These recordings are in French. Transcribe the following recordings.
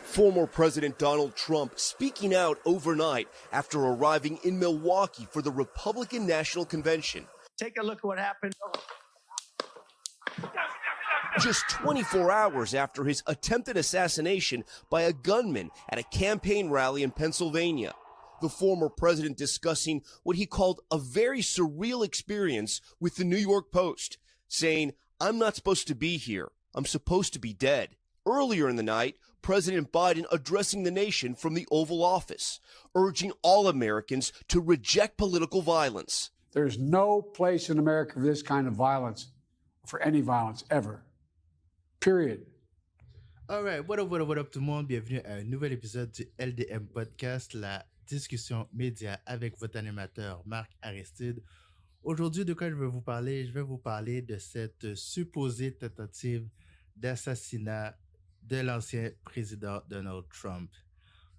Former President Donald Trump speaking out overnight after arriving in Milwaukee for the Republican National Convention. Take a look at what happened. Just 24 hours after his attempted assassination by a gunman at a campaign rally in Pennsylvania. The former president discussing what he called a very surreal experience with the New York Post, saying, "I'm not supposed to be here. I'm supposed to be dead." Earlier in the night, President Biden addressing the nation from the Oval Office, urging all Americans to reject political violence. There's no place in America for this kind of violence, for any violence, ever. Period. Alright, what up tout le monde, bienvenue à un nouvel épisode du LDM Podcast, la discussion média avec votre animateur Marc Aristide. Aujourd'hui, de quoi je vais vous parler? Je vais vous parler de cette supposée tentative d'assassinat de l'ancien président Donald Trump.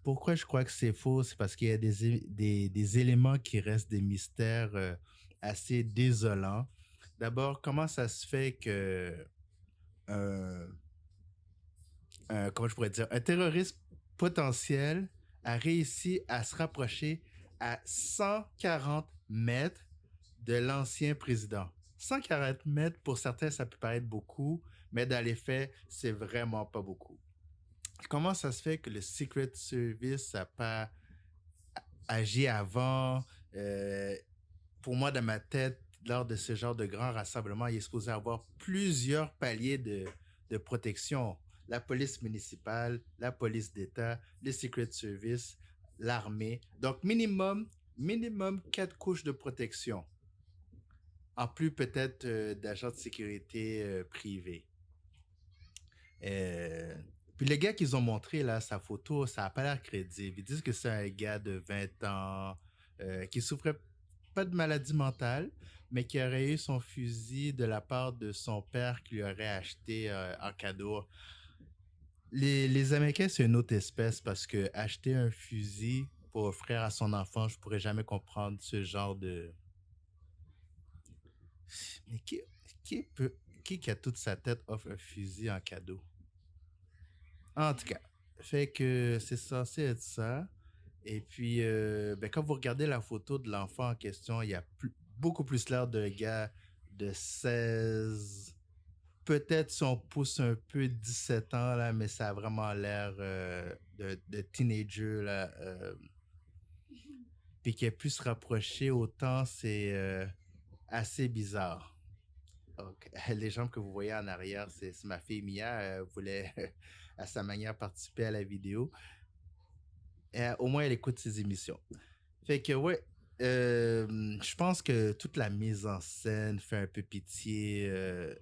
Pourquoi je crois que c'est faux? C'est parce qu'il y a des éléments qui restent des mystères assez désolants. D'abord, comment ça se fait que comment je pourrais dire, un terroriste potentiel a réussi à se rapprocher à 140 mètres de l'ancien président. 140 mètres, pour certains, ça peut paraître beaucoup, mais dans les faits, c'est vraiment pas beaucoup. Comment ça se fait que le Secret Service n'a pas agi avant? Pour moi, dans ma tête, lors de ce genre de grand rassemblement, il est supposé avoir plusieurs paliers de protection. La police municipale, la police d'État, le Secret Service, l'armée. Donc, minimum 4 couches de protection. En plus, peut-être d'agents de sécurité privés. Puis le gars qu'ils ont montré, là, sa photo, ça n'a pas l'air crédible. Ils disent que c'est un gars de 20 ans qui souffrait pas de maladie mentale, mais qui aurait eu son fusil de la part de son père qui lui aurait acheté en cadeau. Les Américains, c'est une autre espèce parce que acheter un fusil pour offrir à son enfant, je pourrais jamais comprendre ce genre de... Mais qui a toute sa tête offre un fusil en cadeau? En tout cas, fait que c'est censé être ça. Et puis, quand vous regardez la photo de l'enfant en question, il y a beaucoup plus l'air d'un gars de 16... Peut-être si on pousse un peu 17 ans, là, mais ça a vraiment l'air de teenager, là. Puis qu'il ait pu se rapprocher autant, c'est assez bizarre. Donc, les jambes que vous voyez en arrière, c'est ma fille Mia. Elle voulait, à sa manière, participer à la vidéo. Au moins, elle écoute ses émissions. Fait que, ouais, je pense que toute la mise en scène fait un peu pitié.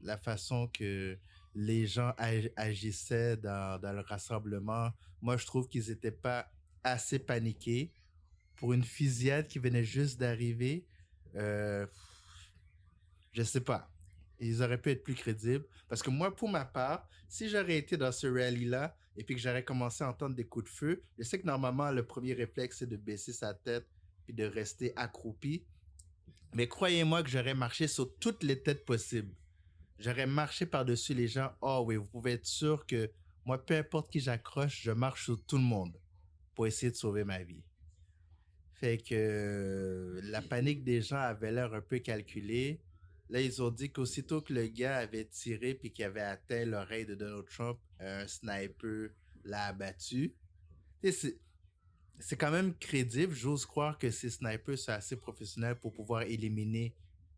La façon que les gens agissaient dans le rassemblement, moi, je trouve qu'ils n'étaient pas assez paniqués pour une fusillade qui venait juste d'arriver. Je sais pas. Ils auraient pu être plus crédibles. Parce que moi, pour ma part, si j'aurais été dans ce rallye-là et puis que j'aurais commencé à entendre des coups de feu, je sais que normalement, le premier réflexe, c'est de baisser sa tête puis de rester accroupi. Mais croyez-moi que j'aurais marché sur toutes les têtes possibles. J'aurais marché par-dessus les gens. Oh oui, vous pouvez être sûr que moi, peu importe qui j'accroche, je marche sur tout le monde pour essayer de sauver ma vie. Fait que la panique des gens avait l'air un peu calculée. Là, ils ont dit qu'aussitôt que le gars avait tiré puis qu'il avait atteint l'oreille de Donald Trump, un sniper l'a abattu. C'est quand même crédible. J'ose croire que ces snipers sont assez professionnels pour pouvoir éliminer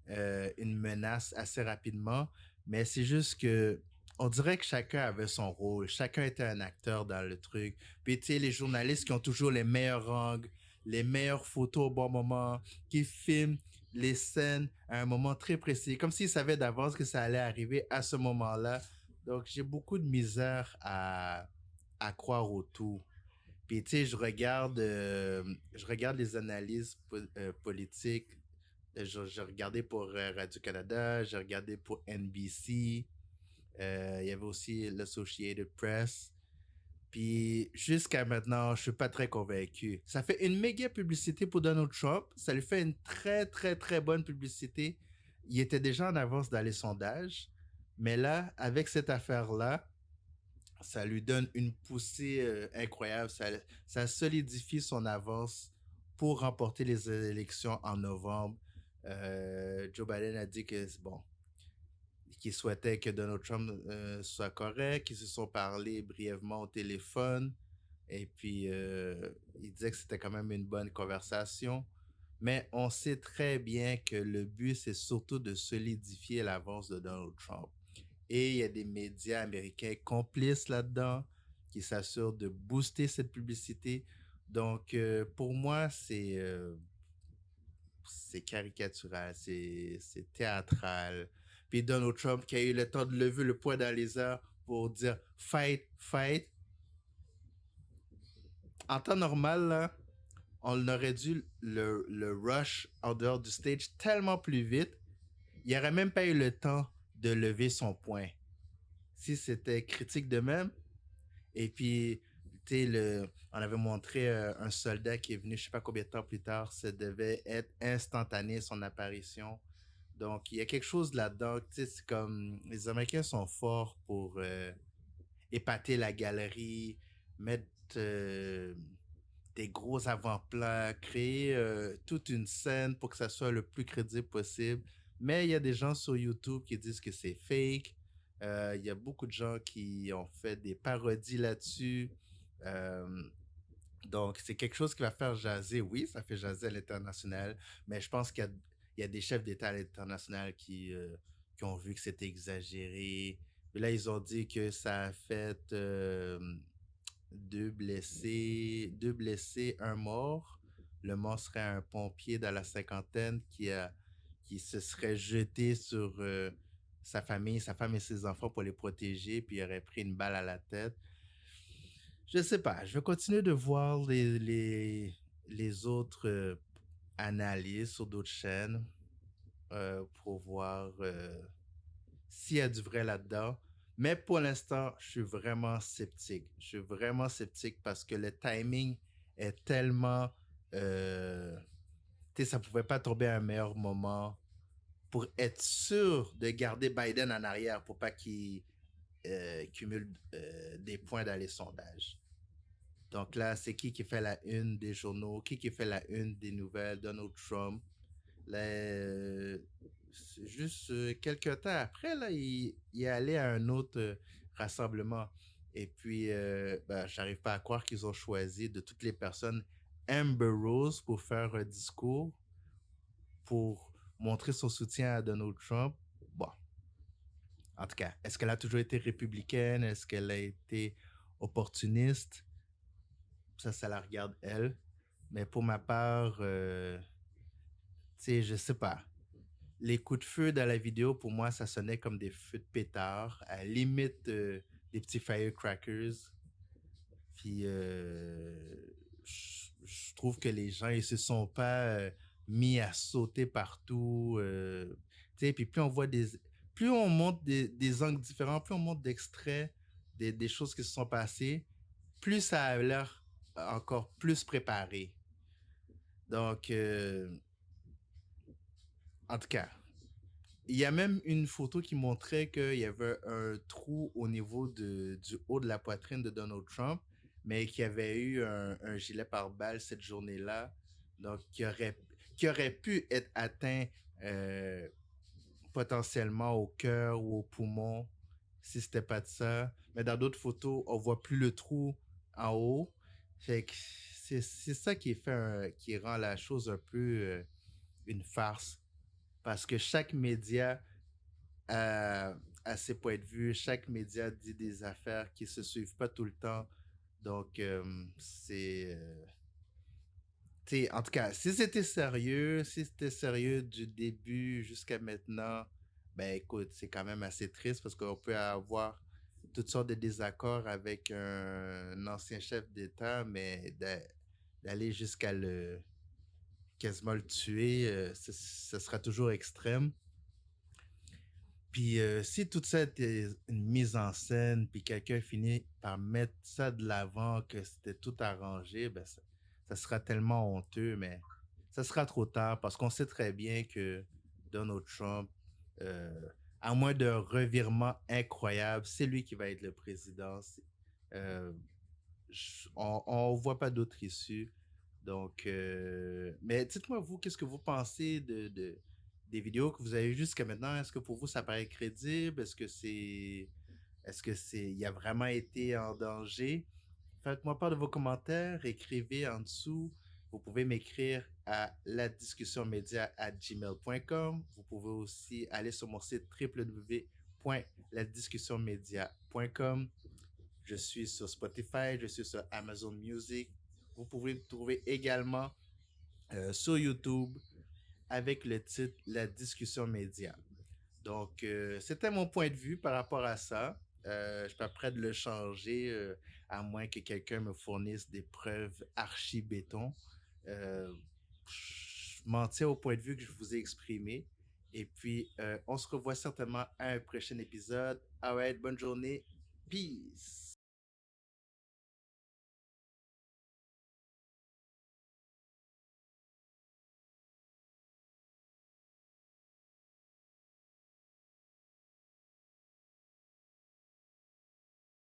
une menace assez rapidement. Mais c'est juste que on dirait que chacun avait son rôle. Chacun était un acteur dans le truc. Puis, tu sais, les journalistes qui ont toujours les meilleurs angles, les meilleures photos au bon moment, qui filment les scènes à un moment très précis, comme s'ils savaient d'avance que ça allait arriver à ce moment-là. Donc, j'ai beaucoup de misère à croire au tout. Puis, tu sais, je regarde les analyses politiques. J'ai regardé pour Radio-Canada, j'ai regardé pour NBC. Il y avait aussi l'Associated Press. Puis jusqu'à maintenant, je suis pas très convaincu. Ça fait une méga publicité pour Donald Trump. Ça lui fait une très, très, très bonne publicité. Il était déjà en avance dans les sondages. Mais là, avec cette affaire-là, ça lui donne une poussée incroyable. Ça solidifie son avance pour remporter les élections en novembre. Joe Biden a dit que, bon, qu'il souhaitait que Donald Trump soit correct, qu'ils se sont parlé brièvement au téléphone, et puis il disait que c'était quand même une bonne conversation. Mais on sait très bien que le but, c'est surtout de solidifier l'avance de Donald Trump. Et il y a des médias américains complices là-dedans qui s'assurent de booster cette publicité. Donc, pour moi, c'est caricatural, c'est théâtral. Puis Donald Trump qui a eu le temps de lever le poing dans les airs pour dire fight, fight. En temps normal, là, on aurait dû le rush en dehors du stage tellement plus vite. Il n'aurait même pas eu le temps de lever son poing. Si c'était critique de même, et puis, tu sais, on avait montré un soldat qui est venu, je sais pas combien de temps plus tard, ça devait être instantané son apparition. Donc, il y a quelque chose là-dedans, tu sais, c'est comme, les Américains sont forts pour épater la galerie, mettre des gros avant-plans, créer toute une scène pour que ça soit le plus crédible possible. Mais il y a des gens sur YouTube qui disent que c'est fake. Il y a beaucoup de gens qui ont fait des parodies là-dessus. Euh, donc, c'est quelque chose qui va faire jaser. Oui, ça fait jaser à l'international, mais je pense qu'il y a des chefs d'État à l'international qui ont vu que c'était exagéré. Puis là, ils ont dit que ça a fait 2 blessés, 1 mort. Le mort serait un pompier dans la cinquantaine qui se serait jeté sur sa famille, sa femme et ses enfants pour les protéger, puis il aurait pris une balle à la tête. Je sais pas, je vais continuer de voir les autres analyses sur d'autres chaînes pour voir s'il y a du vrai là-dedans. Mais pour l'instant, je suis vraiment sceptique. Je suis vraiment sceptique parce que le timing est tellement... tu sais, ça pouvait pas tomber à un meilleur moment pour être sûr de garder Biden en arrière pour pas qu'il cumule des points dans les sondages. Donc là, c'est qui fait la une des journaux, qui fait la une des nouvelles, Donald Trump. Là, c'est juste quelques temps après, là, il est allé à un autre rassemblement. Et puis, ben, j'arrive pas à croire qu'ils ont choisi de toutes les personnes Amber Rose pour faire un discours, pour montrer son soutien à Donald Trump. Bon, en tout cas, est-ce qu'elle a toujours été républicaine? Est-ce qu'elle a été opportuniste? Ça la regarde elle. Mais pour ma part, tu sais, je sais pas. Les coups de feu dans la vidéo, pour moi, ça sonnait comme des feux de pétard, à la limite des petits firecrackers. Puis, je trouve que les gens, ils se sont pas mis à sauter partout. Tu sais, puis plus on monte des angles différents, plus on monte d'extraits, des choses qui se sont passées, plus ça a l'air encore plus préparé. Donc, en tout cas, il y a même une photo qui montrait qu'il y avait un trou au niveau du haut de la poitrine de Donald Trump, mais qu'il y avait eu un gilet pare-balles cette journée-là, donc qui aurait pu être atteint potentiellement au cœur ou au poumon si c'était pas de ça. Mais dans d'autres photos, on voit plus le trou en haut. Fait que c'est ça qui rend la chose un peu une farce. Parce que chaque média a ses points de vue, chaque média dit des affaires qui se suivent pas tout le temps. Donc, en tout cas, si c'était sérieux du début jusqu'à maintenant, ben écoute, c'est quand même assez triste parce qu'on peut avoir toutes sortes de désaccords avec un ancien chef d'État, mais d'aller jusqu'à quasiment le tuer, ce sera toujours extrême. Puis si tout ça était une mise en scène, puis quelqu'un finit par mettre ça de l'avant, que c'était tout arrangé, ben ça sera tellement honteux, mais ça sera trop tard parce qu'on sait très bien que Donald Trump, euh, à moins d'un revirement incroyable, c'est lui qui va être le président. Euh, on voit pas d'autre issue. Donc, mais dites-moi, vous, qu'est-ce que vous pensez des vidéos que vous avez vues jusqu'à maintenant? Est-ce que pour vous, ça paraît crédible? Il a vraiment été en danger? Faites-moi part de vos commentaires, écrivez en dessous. Vous pouvez m'écrire à ladiscussionmedia@gmail.com. Vous pouvez aussi aller sur mon site www.ladiscussionmedia.com. Je suis sur Spotify, je suis sur Amazon Music. Vous pouvez me trouver également sur YouTube avec le titre La discussion média. Donc, c'était mon point de vue par rapport à ça. Je suis pas prêt de le changer, à moins que quelqu'un me fournisse des preuves archi-béton. Je m'en tiens au point de vue que je vous ai exprimé. Et puis, on se revoit certainement à un prochain épisode. Alright, bonne journée. Peace.